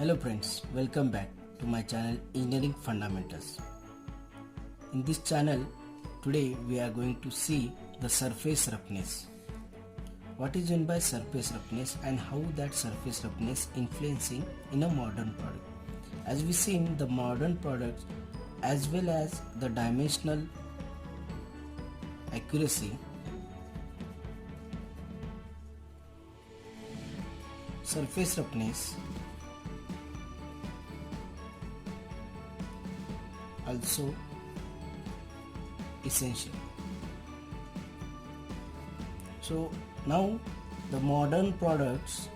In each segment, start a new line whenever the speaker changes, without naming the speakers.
Hello friends, welcome back to my channel Engineering Fundamentals. In this channel, today we are going to see the surface roughness. What is meant by surface roughness and how that surface roughness influencing in a modern product. As we see in the modern products as well as the dimensional accuracy, surface roughness also essential. So now the modern products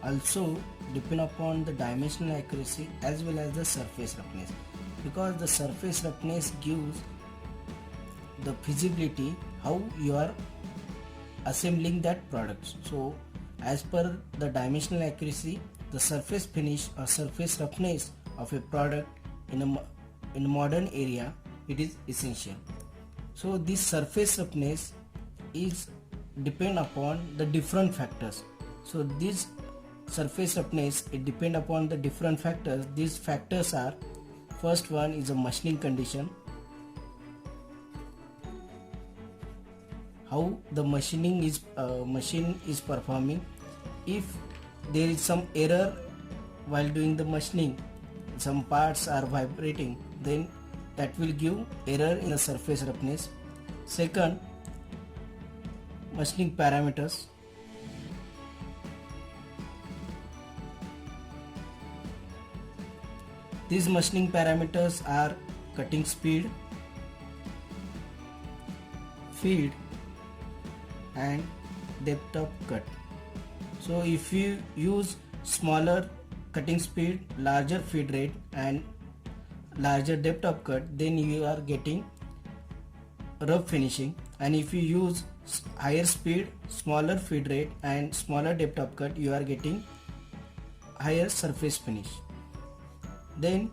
also depend upon the dimensional accuracy as well as the surface roughness, because the surface roughness gives the feasibility how you are assembling that product. So as per the dimensional accuracy, the surface finish or surface roughness of a product in a modern area, it is essential. So this surface roughness is depend upon the different factors. So this surface roughness, it depend upon the different factors. These factors are, first one is a machining condition, how the machine is performing. If there is some error while doing the machining, some parts are vibrating, then that will give error in the surface roughness. Second, machining parameters. These machining parameters are cutting speed, feed and depth of cut. So if you use smaller cutting speed, larger feed rate and larger depth of cut, then you are getting rough finishing. And if you use higher speed, smaller feed rate and smaller depth of cut, you are getting higher surface finish. Then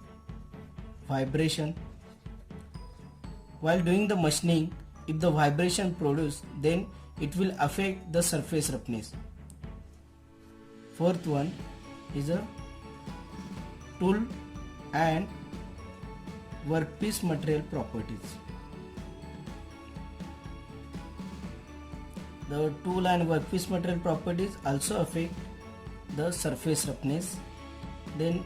vibration. While doing the machining, if the vibration produced, then it will affect the surface roughness. Fourth one is a tool and workpiece material properties. The tool and workpiece material properties also affect the surface roughness. Then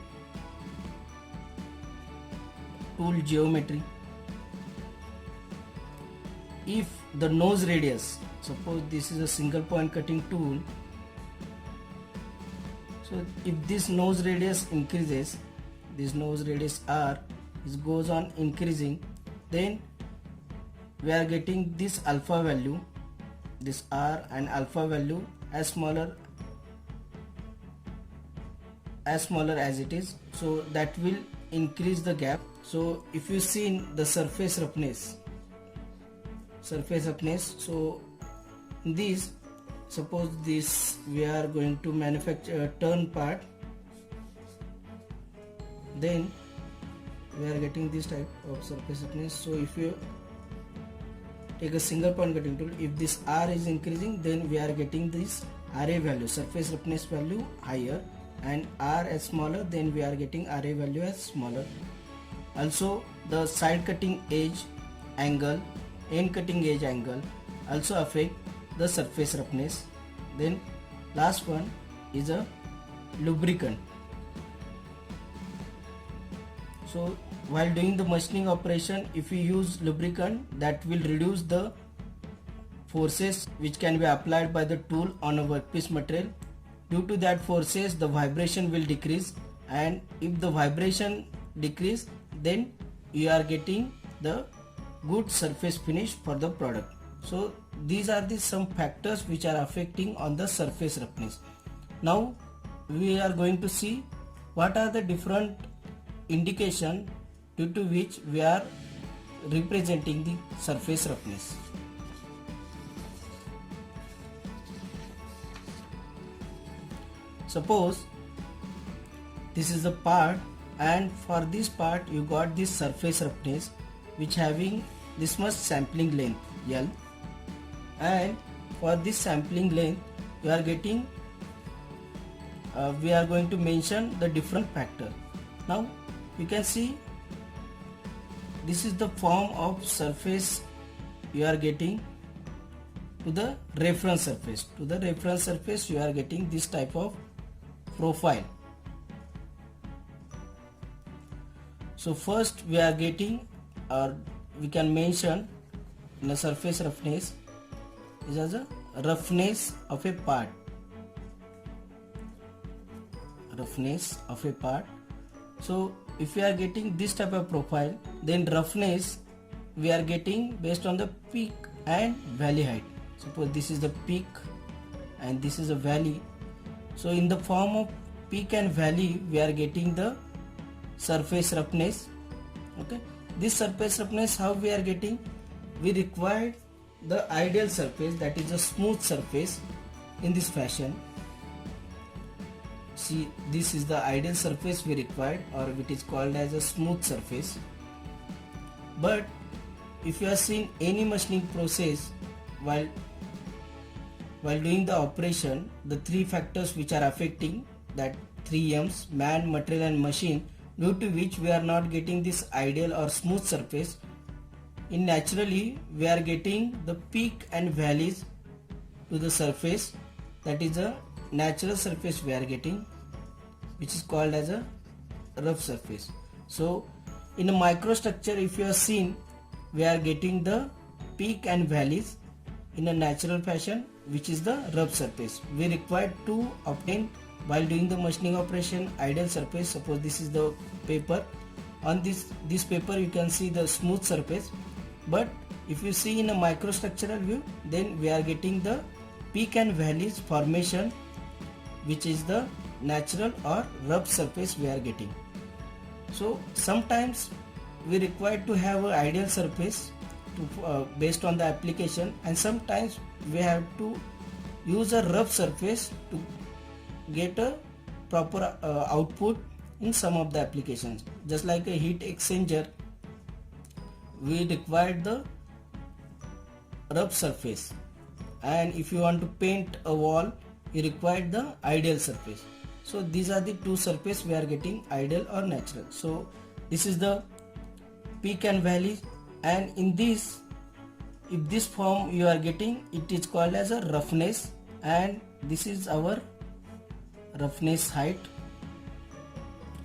tool geometry. If the nose radius, suppose this is a single point cutting tool, so if this nose radius increases, this nose radius R goes on increasing, then we are getting this alpha value, this R and alpha value as smaller as it is, so that will increase the gap. So if you see in the surface roughness, so in this, suppose this we are going to manufacture a turn part, then we are getting this type of surface roughness. So if you take a single point cutting tool, if this R is increasing, then we are getting this RA value, surface roughness value higher, and R as smaller, then we are getting RA value as smaller. Also the side cutting edge angle, end cutting edge angle also affect the surface roughness. Then last one is a lubricant. So while doing the machining operation, if you use lubricant, that will reduce the forces which can be applied by the tool on a workpiece material. Due to that forces, the vibration will decrease, and if the vibration decrease, then you are getting the good surface finish for the product. So these are the some factors which are affecting on the surface roughness. Now we are going to see what are the different indication due to which we are representing the surface roughness. Suppose this is a part, and for this part you got this surface roughness which having this much sampling length L, and for this sampling length we are getting we are going to mention the different factor. Now you can see this is the form of surface you are getting to the reference surface. To the reference surface you are getting this type of profile. So first we are getting, or we can mention in a surface roughness is as a roughness of a part. Roughness of a part. So if we are getting this type of profile, then roughness we are getting based on the peak and valley height. Suppose this is the peak and this is a valley. So in the form of peak and valley we are getting the surface roughness. Okay, this surface roughness, how we are getting? We require the ideal surface, that is a smooth surface, in this fashion. See, this is the ideal surface we required, or it is called as a smooth surface. But if you are seeing any machining process, while doing the operation, the three factors which are affecting, that 3 M's, man, material and machine, due to which we are not getting this ideal or smooth surface. In naturally we are getting the peak and valleys to the surface, that is a natural surface we are getting, which is called as a rough surface. So in a microstructure, if you are seen, we are getting the peak and valleys in a natural fashion, which is the rough surface. We require to obtain, while doing the machining operation, ideal surface. Suppose this is the paper. On this paper you can see the smooth surface, but if you see in a microstructural view, then we are getting the peak and valleys formation, which is the natural or rough surface we are getting. So sometimes we require to have an ideal surface to, based on the application, and sometimes we have to use a rough surface to get a proper output in some of the applications. Just like a heat exchanger, we require the rough surface, and if you want to paint a wall, you require the ideal surface. So these are the two surface we are getting, ideal or natural. So this is the peak and valley, and in this, if this form you are getting, it is called as a roughness, and this is our roughness height,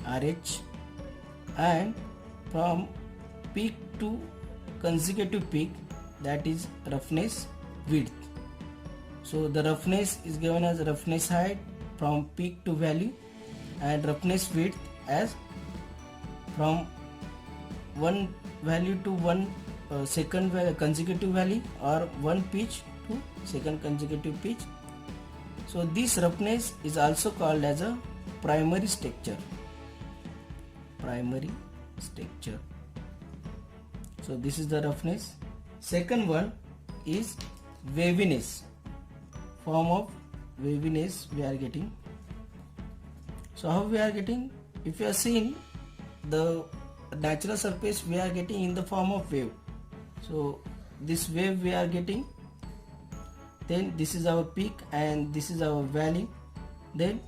RH, and from peak to consecutive peak, that is roughness width. So the roughness is given as roughness height from peak to valley, and roughness width as from one value to one second consecutive valley, or one pitch to second consecutive pitch. So this roughness is also called as a primary structure. Primary structure. So this is the roughness. Second one is waviness. Form of waviness we are getting. So how we are getting? If you are seeing the natural surface, we are getting in the form of wave. So this wave we are getting, then this is our peak and this is our valley. Then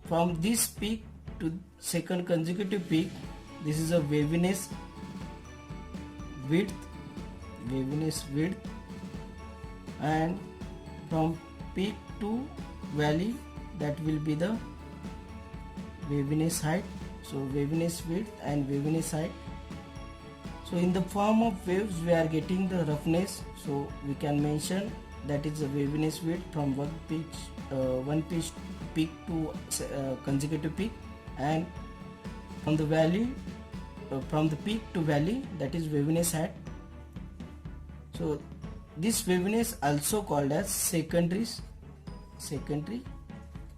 from this peak to second consecutive peak, this is a waviness width, and from peak to valley, that will be the waviness height. So waviness width and waviness height. So in the form of waves we are getting the roughness. So we can mention that is the waviness width from one pitch peak to consecutive peak, and from the valley from the peak to valley, that is waviness height. So this waviness also called as secondary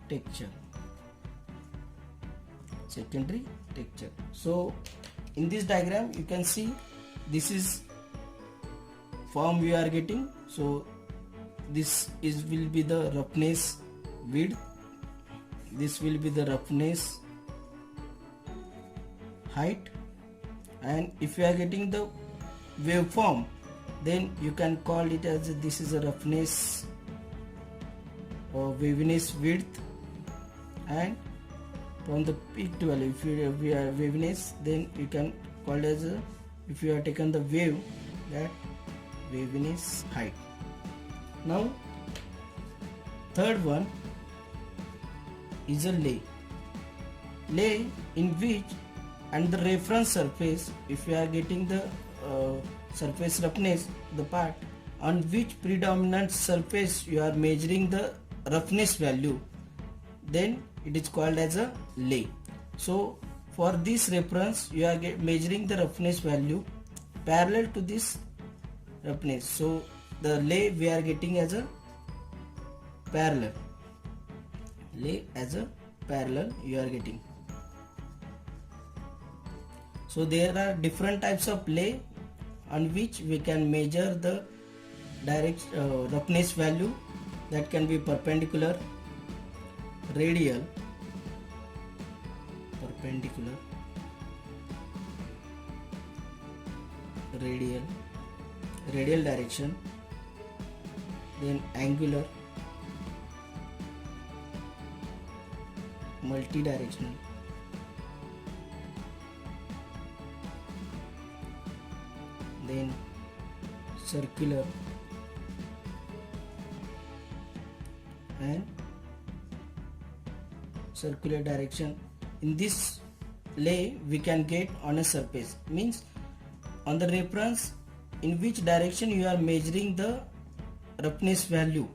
texture. Secondary texture. So in this diagram you can see this is form we are getting. So this will be the roughness width, this will be the roughness height, and if you are getting the waveform, then you can call it as this is a roughness waviness width, and from the peak to value, if you have waviness, then you can call as a, if you have taken the wave, that waviness height. Now third one is a lay. Lay in which, and the reference surface, if you are getting the surface roughness, the part on which predominant surface you are measuring the roughness value, then it is called as a lay. So for this reference you are measuring the roughness value parallel to this roughness, so the lay we are getting as a parallel, lay as a parallel you are getting. So there are different types of lay on which we can measure the direct roughness value, that can be perpendicular, radial, radial direction, then angular, multi-directional, then circular, and circular direction. In this lay we can get on a surface, means on the reference in which direction you are measuring the roughness value,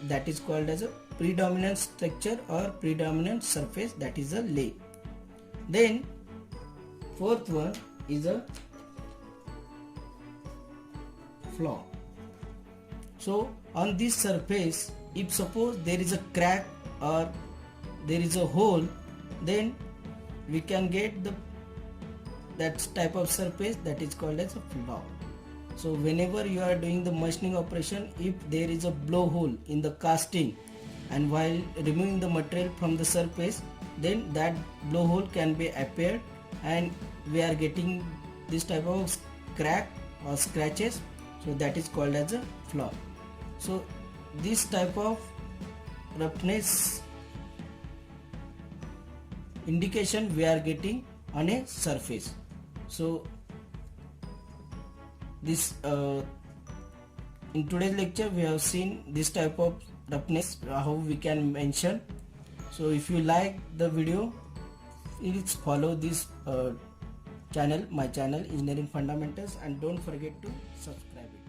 that is called as a predominant structure or predominant surface, that is a lay. Then fourth one is a flaw. So on this surface, if suppose there is a crack or there is a hole, then we can get that type of surface, that is called as a flaw. So whenever you are doing the machining operation, if there is a blowhole in the casting, and while removing the material from the surface, then that blowhole can be appeared and we are getting this type of crack or scratches, so that is called as a flaw. So this type of roughness indication we are getting on a surface. So this in today's lecture we have seen this type of roughness, how we can mention. So if you like the video, please follow this channel, my channel Engineering Fundamentals, and don't forget to subscribe it.